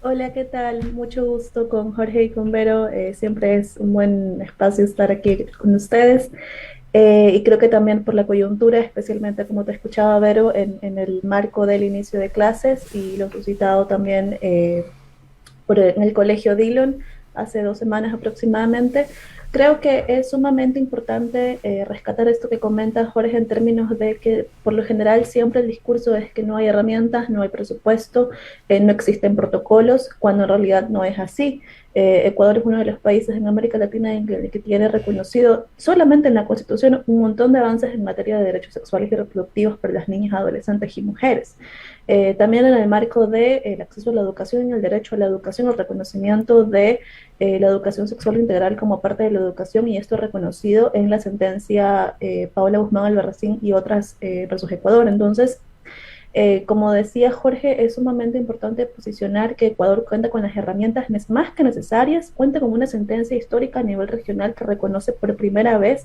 Hola, ¿qué tal? Mucho gusto con Jorge y con Vero. Siempre es un buen espacio estar aquí con ustedes. Y creo que también por la coyuntura, especialmente como te escuchaba Vero, en el marco del inicio de clases y lo suscitado también en el colegio Dillon hace 2 semanas aproximadamente. Creo que es sumamente importante rescatar esto que comenta Jorge en términos de que por lo general siempre el discurso es que no hay herramientas, no hay presupuesto, no existen protocolos, cuando en realidad no es así. Ecuador es uno de los países en América Latina en que tiene reconocido solamente en la Constitución un montón de avances en materia de derechos sexuales y reproductivos para las niñas, adolescentes y mujeres. También en el marco del acceso a la educación y el derecho a la educación, el reconocimiento de la educación sexual integral como parte de la educación, y esto reconocido en la sentencia Paola Guzmán Albarracín y otras versus Ecuador. Entonces, como decía Jorge, es sumamente importante posicionar que Ecuador cuenta con las herramientas más que necesarias, cuenta con una sentencia histórica a nivel regional que reconoce por primera vez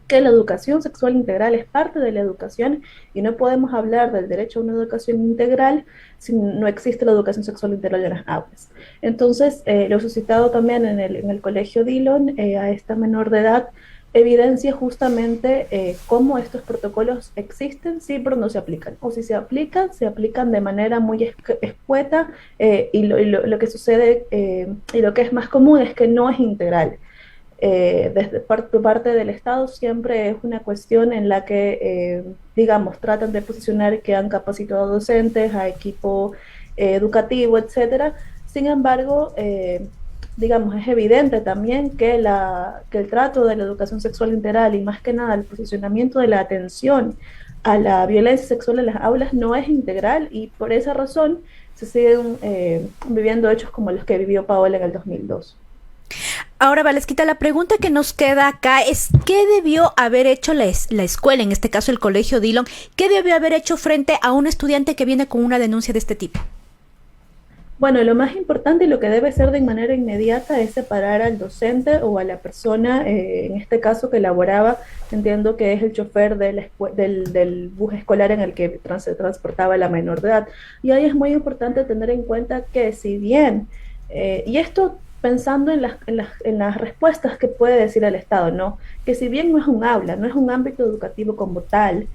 que la educación sexual integral es parte de la educación y no podemos hablar del derecho a una educación integral si no existe la educación sexual integral en las aulas. Entonces, lo suscitado también en el colegio Dillon a esta menor de edad evidencia justamente cómo estos protocolos existen, sí, pero no se aplican. O si se aplican de manera muy escueta y lo que sucede y lo que es más común es que no es integral. Desde parte del Estado siempre es una cuestión en la que, digamos, tratan de posicionar que han capacitado a docentes, a equipo educativo, etcétera. Sin embargo, digamos, es evidente también que el trato de la educación sexual integral y más que nada el posicionamiento de la atención a la violencia sexual en las aulas no es integral y por esa razón se siguen viviendo hechos como los que vivió Paola en el 2002. Ahora, Valesquita, la pregunta que nos queda acá es, ¿qué debió haber hecho la escuela, en este caso el colegio Dillon? ¿Qué debió haber hecho frente a un estudiante que viene con una denuncia de este tipo? Bueno, lo más importante y lo que debe ser de manera inmediata es separar al docente o a la persona, en este caso que elaboraba, entiendo que es el chofer del bus escolar en el que se transportaba la menor de edad. Y ahí es muy importante tener en cuenta que si bien, y esto pensando en las respuestas que puede decir el Estado, ¿no? Que si bien no es un aula, no es un ámbito educativo como tal,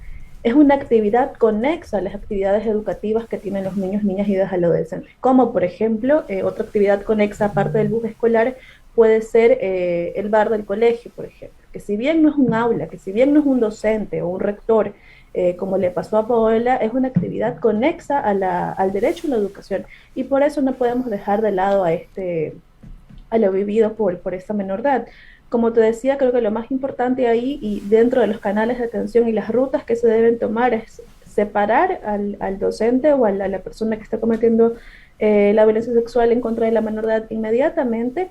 es una actividad conexa a las actividades educativas que tienen los niños, niñas y adolescentes. Como por ejemplo, otra actividad conexa aparte del bus escolar puede ser el bar del colegio, por ejemplo. Que si bien no es un aula, que si bien no es un docente o un rector, como le pasó a Paola, es una actividad conexa al derecho a la educación. Y por eso no podemos dejar de lado a lo vivido por esta menor edad. Como te decía, creo que lo más importante ahí y dentro de los canales de atención y las rutas que se deben tomar es separar al docente o a la persona que está cometiendo la violencia sexual en contra de la menor edad inmediatamente.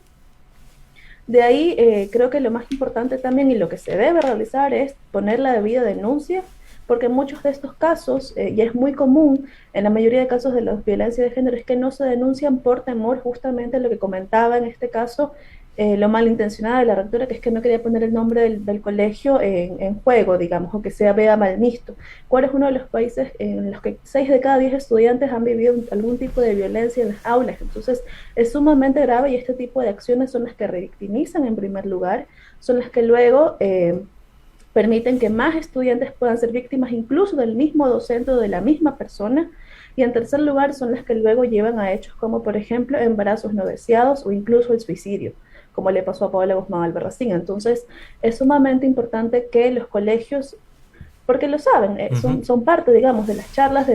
De ahí creo que lo más importante también y lo que se debe realizar es poner la debida denuncia, porque en muchos de estos casos, y es muy común en la mayoría de casos de la violencia de género, es que no se denuncian por temor justamente a lo que comentaba en este caso, lo malintencionada de la rectora, que es que no quería poner el nombre del colegio en juego, digamos, o que sea vea mal visto. ¿Cuál es uno de los países en los que 6 de cada 10 estudiantes han vivido algún tipo de violencia en las aulas? Entonces, es sumamente grave y este tipo de acciones son las que revictimizan en primer lugar, son las que luego permiten que más estudiantes puedan ser víctimas incluso del mismo docente o de la misma persona. Y en tercer lugar, son las que luego llevan a hechos como, por ejemplo, embarazos no deseados o incluso el suicidio, como le pasó a Paola Guzmán Albarracín. Entonces, es sumamente importante que los colegios, porque lo saben, Ujú. son parte, digamos, de las charlas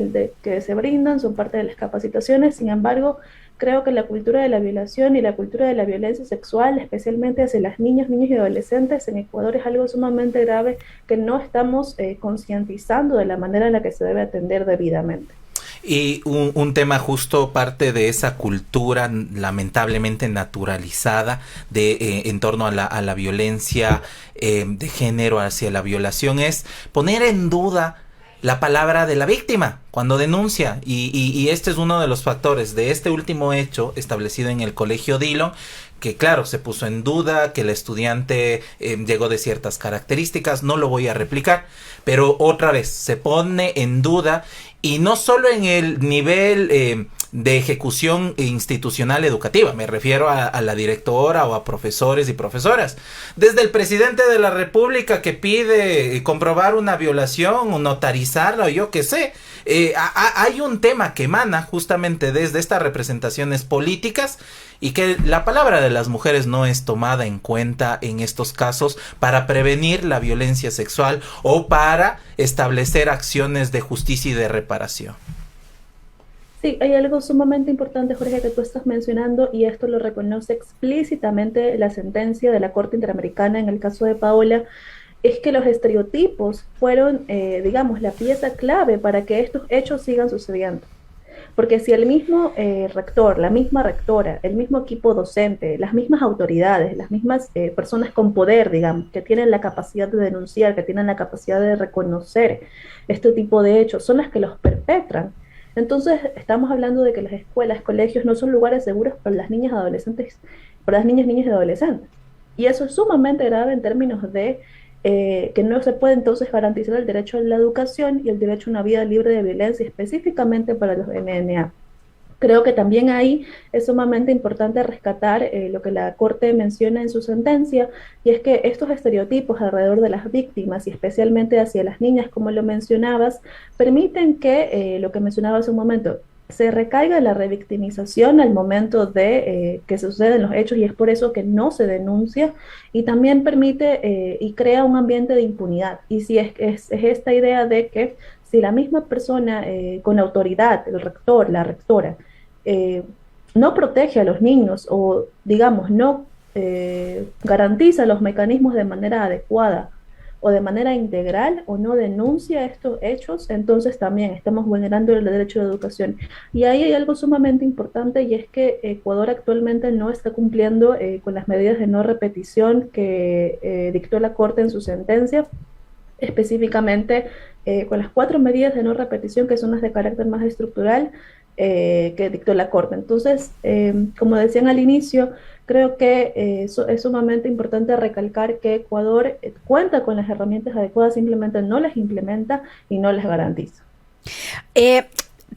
que se brindan, son parte de las capacitaciones. Sin embargo, creo que la cultura de la violación y la cultura de la violencia sexual, especialmente hacia las niñas, niños y adolescentes en Ecuador, es algo sumamente grave que no estamos concientizando de la manera en la que se debe atender debidamente. Y un tema justo parte de esa cultura lamentablemente naturalizada en torno a la violencia de género hacia la violación es poner en duda la palabra de la víctima cuando denuncia y este es uno de los factores de este último hecho establecido en el colegio Dillon, que claro, se puso en duda, que el estudiante llegó de ciertas características, no lo voy a replicar, pero otra vez se pone en duda y no solo en el nivel ejecución institucional educativa. Me refiero a la directora o a profesores y profesoras. Desde el presidente de la República que pide comprobar una violación o notarizarla o yo qué sé. Hay un tema que emana justamente desde estas representaciones políticas y que la palabra de las mujeres no es tomada en cuenta en estos casos para prevenir la violencia sexual o para establecer acciones de justicia y de reparación. Sí, hay algo sumamente importante, Jorge, que tú estás mencionando, y esto lo reconoce explícitamente la sentencia de la Corte Interamericana en el caso de Paola, es que los estereotipos fueron, digamos, la pieza clave para que estos hechos sigan sucediendo. Porque si el mismo rector, la misma rectora, el mismo equipo docente, las mismas autoridades, las mismas personas con poder, digamos, que tienen la capacidad de denunciar, que tienen la capacidad de reconocer este tipo de hechos, son las que los perpetran, entonces estamos hablando de que las escuelas, colegios no son lugares seguros para las niñas adolescentes, para las niñas, niños y adolescentes. Y eso es sumamente grave en términos de que no se puede entonces garantizar el derecho a la educación y el derecho a una vida libre de violencia, específicamente para los MNA. Creo que también ahí es sumamente importante rescatar lo que la Corte menciona en su sentencia, y es que estos estereotipos alrededor de las víctimas, y especialmente hacia las niñas, como lo mencionabas, permiten que, lo que mencionaba hace un momento, se recaiga la revictimización al momento de que suceden los hechos, y es por eso que no se denuncia, y también permite y crea un ambiente de impunidad. Y si es esta idea de que si la misma persona con autoridad, el rector, la rectora, no protege a los niños o, digamos, no garantiza los mecanismos de manera adecuada o de manera integral o no denuncia estos hechos, entonces también estamos vulnerando el derecho de educación. Y ahí hay algo sumamente importante, y es que Ecuador actualmente no está cumpliendo con las medidas de no repetición que dictó la Corte en su sentencia, específicamente con las 4 medidas de no repetición que son las de carácter más estructural que dictó la Corte. Entonces, como decían al inicio, creo que es sumamente importante recalcar que Ecuador cuenta con las herramientas adecuadas, simplemente no las implementa y no las garantiza.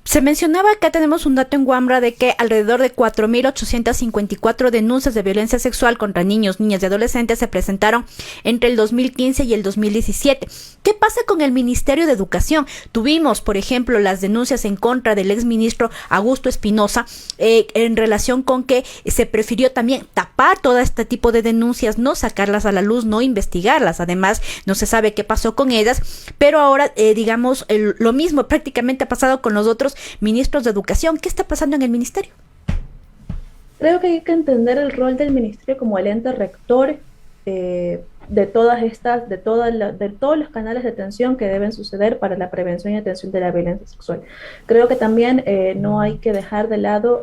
Se mencionaba, acá tenemos un dato en Wambra de que alrededor de 4.854 denuncias de violencia sexual contra niños, niñas y adolescentes se presentaron entre el 2015 y el 2017. ¿Qué pasa con el Ministerio de Educación? Tuvimos, por ejemplo, las denuncias en contra del exministro Augusto Espinosa en relación con que se prefirió también tapar todo este tipo de denuncias, no sacarlas a la luz, no investigarlas. Además, no se sabe qué pasó con ellas, pero ahora, digamos, lo mismo prácticamente ha pasado con los otros ministros de educación. ¿Qué está pasando en el ministerio? Creo que hay que entender el rol del ministerio como el ente rector de todos los canales de atención que deben suceder para la prevención y atención de la violencia sexual. Creo que también no hay que dejar de lado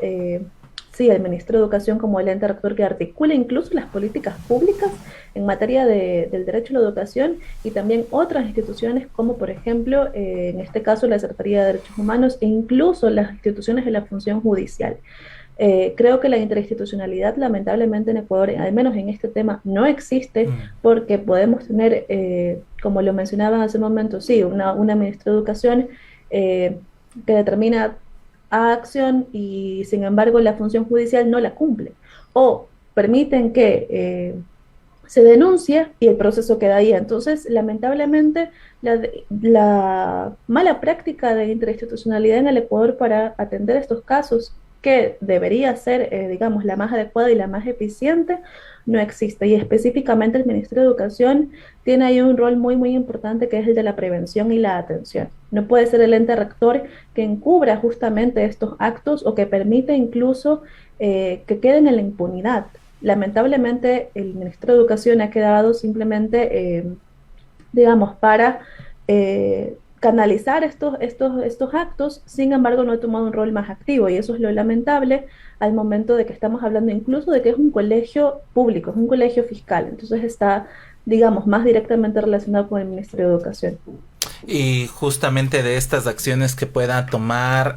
sí, el Ministerio de Educación como el ente rector que articula incluso las políticas públicas en materia del derecho a la educación, y también otras instituciones como por ejemplo, en este caso la Secretaría de Derechos Humanos e incluso las instituciones de la función judicial. Creo que la interinstitucionalidad lamentablemente en Ecuador, al menos en este tema, no existe, porque podemos tener, como lo mencionaban hace un momento, sí, una ministra de Educación que determina acción y sin embargo la función judicial no la cumple, o permiten que se denuncie y el proceso queda ahí. Entonces, lamentablemente, la mala práctica de interinstitucionalidad en el Ecuador para atender estos casos, que debería ser, digamos, la más adecuada y la más eficiente, no existe. Y específicamente el Ministerio de Educación tiene ahí un rol muy, muy importante, que es el de la prevención y la atención. No puede ser el ente rector que encubra justamente estos actos o que permite incluso que queden en la impunidad. Lamentablemente, el Ministerio de Educación ha quedado simplemente, digamos, para canalizar estos actos. Sin embargo, no ha tomado un rol más activo, y eso es lo lamentable al momento de que estamos hablando incluso de que es un colegio público, es un colegio fiscal, entonces está, digamos, más directamente relacionado con el Ministerio de Educación. Y justamente de estas acciones que pueda tomar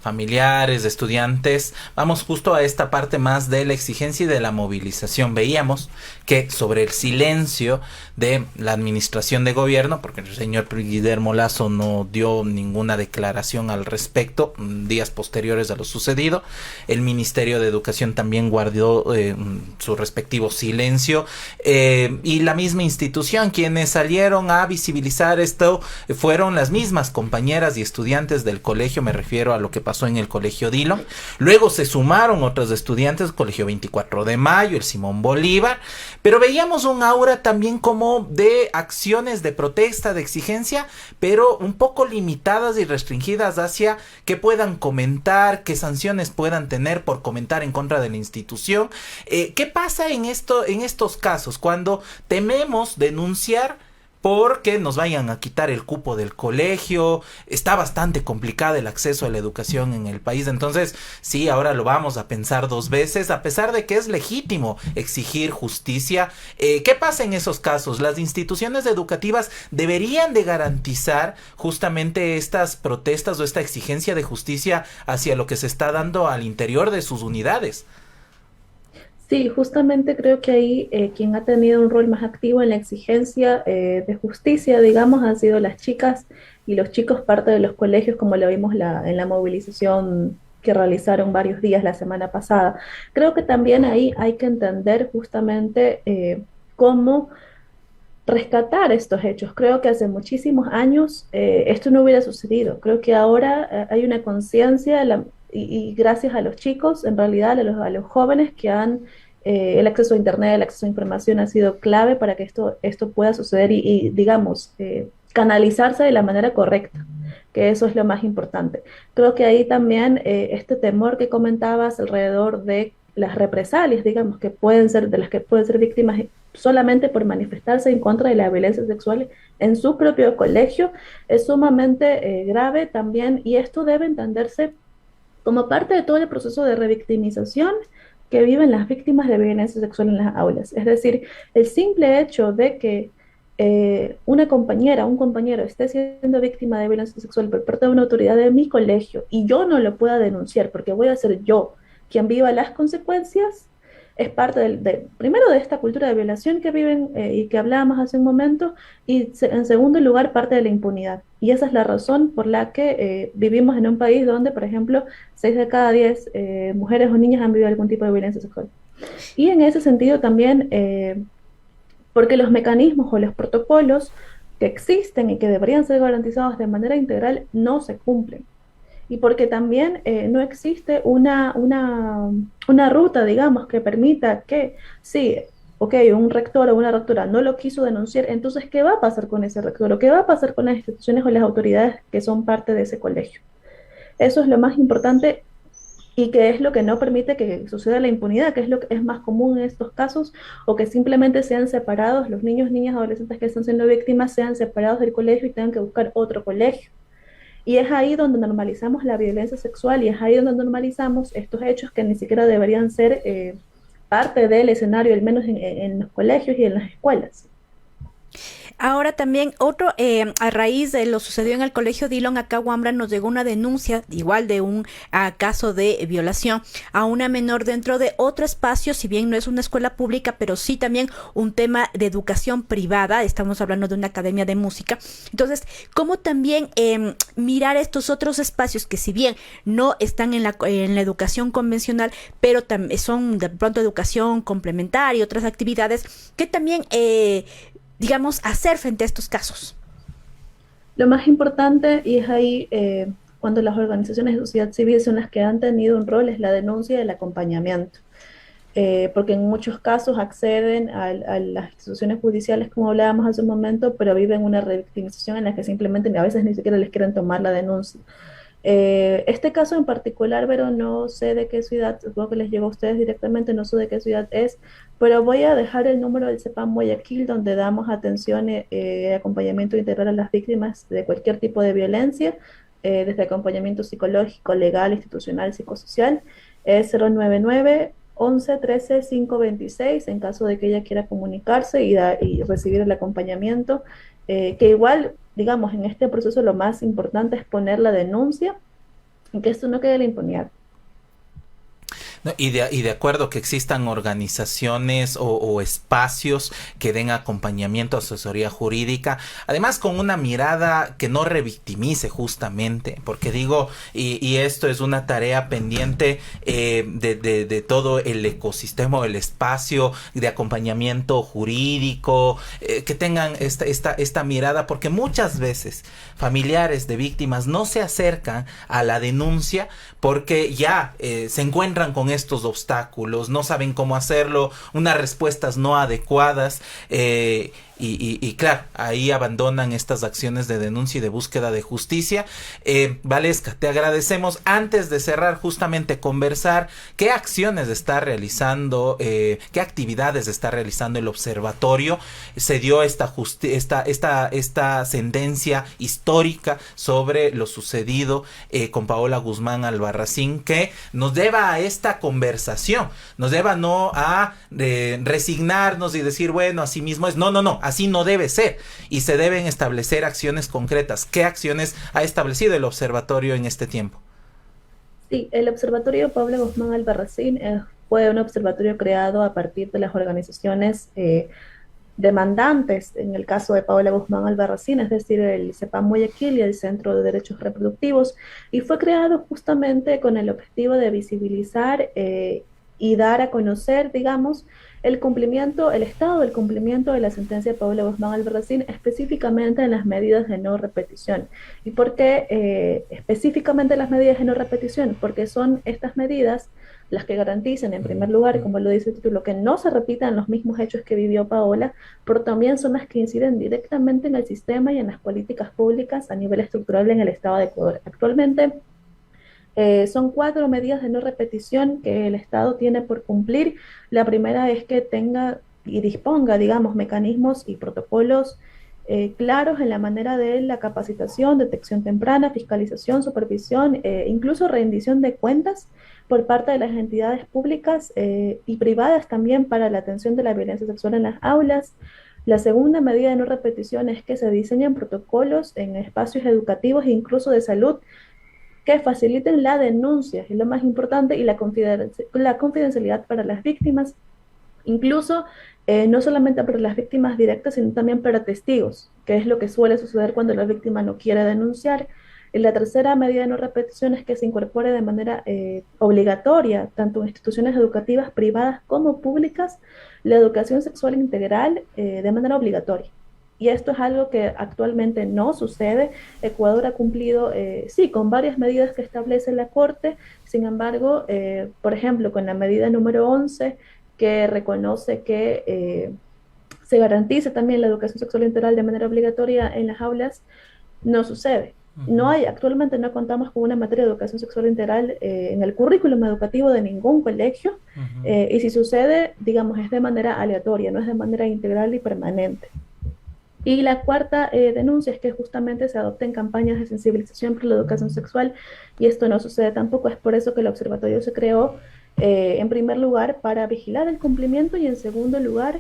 familiares, de estudiantes, vamos justo a esta parte más de la exigencia y de la movilización. Veíamos que sobre el silencio de la administración de gobierno, porque el señor Guillermo Lasso no dio ninguna declaración al respecto días posteriores a lo sucedido, el Ministerio de Educación también guardó su respectivo silencio, y la misma institución, quienes salieron a visibilizar esto fueron las mismas compañeras y estudiantes del colegio, me refiero a lo que pasó en el colegio Dillon. Luego se sumaron otros estudiantes, el colegio 24 de Mayo, el Simón Bolívar, pero veíamos un aura también como de acciones de protesta, de exigencia, pero un poco limitadas y restringidas hacia que puedan comentar, qué sanciones puedan tener por comentar en contra de la institución. ¿Qué pasa en estos casos cuando tememos denunciar porque nos vayan a quitar el cupo del colegio? Está bastante complicado el acceso a la educación en el país, entonces sí, ahora lo vamos a pensar dos veces, a pesar de que es legítimo exigir justicia. ¿Qué pasa en esos casos? Las instituciones educativas deberían de garantizar justamente estas protestas o esta exigencia de justicia hacia lo que se está dando al interior de sus unidades. Sí, justamente creo que ahí quien ha tenido un rol más activo en la exigencia de justicia, digamos, han sido las chicas y los chicos, parte de los colegios, como lo vimos en la movilización que realizaron varios días la semana pasada. Creo que también ahí hay que entender justamente cómo rescatar estos hechos. Creo que hace muchísimos años esto no hubiera sucedido. Creo que ahora hay una conciencia y gracias a los chicos, en realidad a los jóvenes que han, el acceso a Internet, el acceso a información ha sido clave para que esto pueda suceder y digamos, canalizarse de la manera correcta, que eso es lo más importante. Creo que ahí también este temor que comentabas alrededor de las represalias, digamos, que pueden ser, de las que pueden ser víctimas solamente por manifestarse en contra de la violencia sexual en su propio colegio, es sumamente grave también, y esto debe entenderse como parte de todo el proceso de revictimización que viven las víctimas de violencia sexual en las aulas. Es decir, el simple hecho de que una compañera, un compañero esté siendo víctima de violencia sexual por parte de una autoridad de mi colegio y yo no lo pueda denunciar porque voy a ser yo quien viva las consecuencias, es parte primero de esta cultura de violación que viven y que hablábamos hace un momento, y en segundo lugar parte de la impunidad. Y esa es la razón por la que vivimos en un país donde, por ejemplo, 6 de cada 10 mujeres o niñas han vivido algún tipo de violencia sexual. Y en ese sentido también, porque los mecanismos o los protocolos que existen y que deberían ser garantizados de manera integral no se cumplen. Y porque también no existe una ruta, digamos, que permita que, sí, ok, un rector o una rectora no lo quiso denunciar, entonces, ¿qué va a pasar con ese rector? ¿O qué va a pasar con las instituciones o las autoridades que son parte de ese colegio? Eso es lo más importante y que es lo que no permite que suceda la impunidad, que es lo que es más común en estos casos, o que simplemente sean separados, los niños, niñas, adolescentes que están siendo víctimas sean separados del colegio y tengan que buscar otro colegio. Y es ahí donde normalizamos la violencia sexual y es ahí donde normalizamos estos hechos que ni siquiera deberían ser parte del escenario, al menos en los colegios y en las escuelas. Ahora también a raíz de lo sucedido en el colegio Dillon, acá Wambra nos llegó una denuncia igual de un caso de violación a una menor dentro de otro espacio, si bien no es una escuela pública, pero sí también un tema de educación privada, estamos hablando de una academia de música. Entonces, ¿cómo también mirar estos otros espacios que si bien no están en la educación convencional, pero son de pronto educación complementaria y otras actividades que también digamos, hacer frente a estos casos? Lo más importante, y es ahí cuando las organizaciones de sociedad civil son las que han tenido un rol, es la denuncia y el acompañamiento. Porque en muchos casos acceden a las instituciones judiciales, como hablábamos hace un momento, pero viven una revictimización en la que simplemente a veces ni siquiera les quieren tomar la denuncia. Este caso en particular, pero no sé de qué ciudad, supongo que les llegó a ustedes directamente, no sé de qué ciudad es, pero voy a dejar el número del CEPAM Guayaquil, donde damos atención y acompañamiento integral a las víctimas de cualquier tipo de violencia, desde acompañamiento psicológico, legal, institucional, psicosocial. Es 099 11 13 526 en caso de que ella quiera comunicarse y recibir el acompañamiento, que igual, digamos, en este proceso lo más importante es poner la denuncia y que esto no quede en la impunidad. No, y de acuerdo que existan organizaciones o espacios que den acompañamiento, asesoría jurídica, además con una mirada que no revictimice justamente, porque digo, y esto es una tarea pendiente de todo el ecosistema o el espacio de acompañamiento jurídico, que tengan esta mirada, porque muchas veces familiares de víctimas no se acercan a la denuncia porque ya se encuentran con estos obstáculos, no saben cómo hacerlo, unas respuestas no adecuadas, y claro, ahí abandonan estas acciones de denuncia y de búsqueda de justicia. Valesca, te agradecemos. Antes de cerrar, justamente conversar qué acciones está realizando, qué actividades está realizando el observatorio. Se dio esta sentencia histórica sobre lo sucedido con Paola Guzmán Albarracín, que nos lleva a esta conversación, nos lleva no a resignarnos y decir, bueno, así mismo es. No, así no debe ser, y se deben establecer acciones concretas. ¿Qué acciones ha establecido el observatorio en este tiempo? Sí, el Observatorio Paola Guzmán Albarracín fue un observatorio creado a partir de las organizaciones demandantes, en el caso de Paola Guzmán Albarracín, es decir, el CEPAM Guayaquil y el Centro de Derechos Reproductivos, y fue creado justamente con el objetivo de visibilizar y dar a conocer, digamos, el cumplimiento, el estado del cumplimiento de la sentencia de Paola Guzmán Albarracín, específicamente en las medidas de no repetición. ¿Y por qué específicamente las medidas de no repetición? Porque son estas medidas las que garantizan, en primer lugar, como lo dice el título, que no se repitan los mismos hechos que vivió Paola, pero también son las que inciden directamente en el sistema y en las políticas públicas a nivel estructural en el Estado de Ecuador. Actualmente son 4 medidas de no repetición que el Estado tiene por cumplir. La primera es que tenga y disponga, digamos, mecanismos y protocolos claros en la manera de la capacitación, detección temprana, fiscalización, supervisión, incluso rendición de cuentas por parte de las entidades públicas y privadas también para la atención de la violencia sexual en las aulas. La segunda medida de no repetición es que se diseñen protocolos en espacios educativos e incluso de salud que faciliten la denuncia, es lo más importante, y la confidencialidad para las víctimas, incluso no solamente para las víctimas directas, sino también para testigos, que es lo que suele suceder cuando la víctima no quiere denunciar. La tercera medida de no repetición es que se incorpore de manera obligatoria, tanto en instituciones educativas privadas como públicas, la educación sexual integral de manera obligatoria. Y esto es algo que actualmente no sucede. Ecuador ha cumplido, sí, con varias medidas que establece la Corte. Sin embargo, por ejemplo, con la medida número 11, que reconoce que se garantice también la educación sexual integral de manera obligatoria en las aulas, no sucede. Actualmente no contamos con una materia de educación sexual integral en el currículum educativo de ningún colegio, y si sucede, digamos, es de manera aleatoria, no es de manera integral y permanente. Y la cuarta denuncia es que justamente se adopten campañas de sensibilización por la educación sexual, y esto no sucede tampoco. Es por eso que el observatorio se creó, en primer lugar, para vigilar el cumplimiento, y en segundo lugar,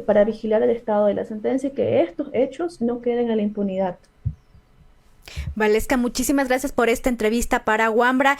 para vigilar el estado de la sentencia y que estos hechos no queden a la impunidad. Valesca, muchísimas gracias por esta entrevista para Wambra.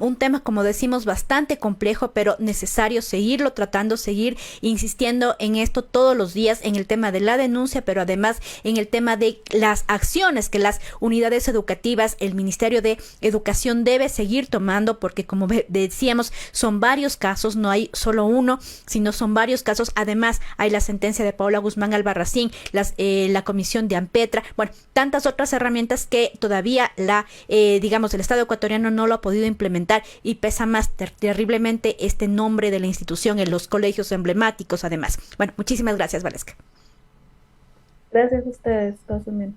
Un tema, como decimos, bastante complejo, pero necesario seguirlo tratando, seguir insistiendo en esto todos los días, en el tema de la denuncia, pero además en el tema de las acciones que las unidades educativas, el Ministerio de Educación debe seguir tomando, porque como decíamos, son varios casos, no hay solo uno, sino son varios casos. Además, hay la sentencia de Paola Guzmán Albarracín, la comisión de Ampetra, bueno, tantas otras herramientas que todavía el Estado ecuatoriano no lo ha podido implementar, y pesa más terriblemente este nombre de la institución en los colegios emblemáticos además. Bueno, muchísimas gracias, Valesca. Gracias a ustedes, todos también.